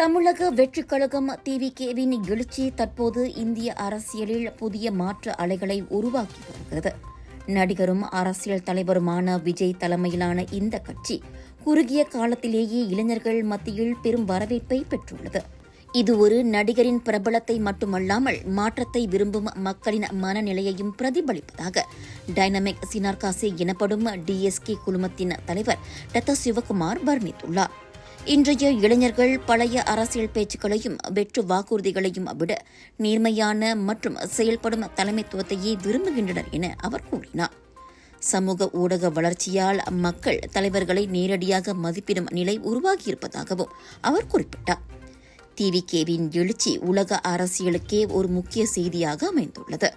தமிழக வெற்றிக் கழகம் டிவிகேவின் எழுச்சி தற்போது இந்திய அரசியலில் புதிய மாற்ற அலைகளை உருவாக்கி வருகிறது. நடிகரும் அரசியல் தலைவருமான விஜய் தலைமையிலான இந்த கட்சி குறுகிய காலத்திலேயே இளைஞர்கள் மத்தியில் பெரும் வரவேற்பை பெற்றுள்ளது. இது ஒரு நடிகரின் பிரபலத்தை மட்டுமல்லாமல் மாற்றத்தை விரும்பும் மக்களின் மனநிலையையும் பிரதிபலிப்பதாக டைனமிக் சினார்காசி எனப்படும் டிஎஸ்கே குழுமத்தின் தலைவர் டாக்டர் சிவகுமார் வர்ணித்துள்ளார். இன்றைய இளைஞர்கள் பழைய அரசியல் பேச்சுக்களையும் வெற்று வாக்குறுதிகளையும் விட நேர்மையான மற்றும் செயல்படும் தலைமைத்துவத்தையே விரும்புகின்றனர் என அவர் கூறினார். சமூக ஊடக வளர்ச்சியால் மக்கள் தலைவர்களை நேரடியாக மதிப்பிடும் நிலை உருவாகியிருப்பதாகவும் அவர் குறிப்பிட்டார். டிவிகேவின் எழுச்சி உலக அரசியலுக்கே ஒரு முக்கிய செய்தியாக அமைந்துள்ளது.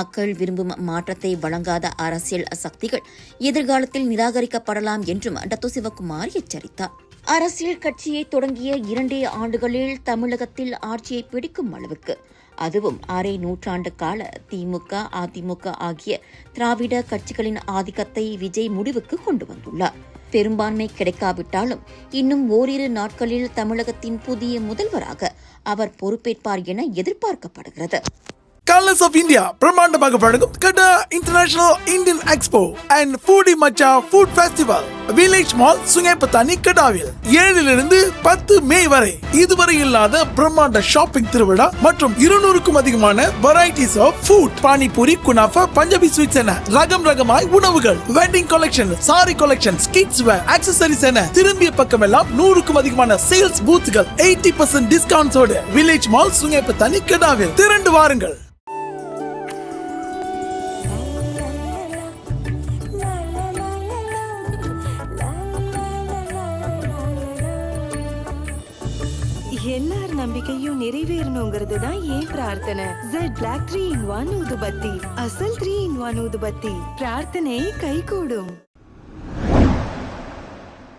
மக்கள் விரும்பும் மாற்றத்தை வழங்காத அரசியல் சக்திகள் எதிர்காலத்தில் நிராகரிக்கப்படலாம் என்றும் டாக்டர் சிவகுமார் எச்சரித்தார். அரசியல் கட்சியை தொடங்கிய 2 ஆண்டுகளில் தமிழகத்தில் ஆட்சியை பிடிக்கும் அளவுக்கு, அதுவும் அரை நூற்றாண்டு கால திமுக, அதிமுக ஆகிய திராவிட கட்சிகளின் ஆதிக்கத்தை விஜய் முடிவுக்கு கொண்டு வந்துள்ளார். பெரும்பான்மை கிடைக்காவிட்டாலும் இன்னும் ஓரிரு நாட்களில் தமிழகத்தின் புதிய முதல்வராக அவர் பொறுப்பேற்பார் என எதிர்பார்க்கப்படுகிறது. Colors of India பிரம்மாண்டமாக வழங்கும் கடா international Indian expo and foodie மச்சா food festival village mall Sungai Petani கடாவில் 7 to 10 மே வரை இதுவரை இல்லாத பிரம்மாண்ட ஷாப்பிங் திருவிழா மற்றும் 200க்கும் அதிகமான varieties of food, panipuri, kunafa, Punjabi sweets என ரகமாய் உணவுகள், wedding collection, sari collection, kids wear, accessories என திரும்பிய பக்கமெல்லாம் 100க்கும் அதிகமான சேல்ஸ் பூத்துகள் 80% டிஸ்கவுண்ட்ஸோடு வில்லேஜ் மால் சுங்கேப்பத்தானி கடாவில் திரண்டு வாருங்கள். எல்லார் நம்பிக்கையும் நிறைவேறணுங்கிறது தான் ஏன் பிரார்த்தனை. Z Black 3 in 1 ஊதுபத்தி, அசல் 3 in 1 ஊதுபத்தி, பிரார்த்தனை கைகூடும்.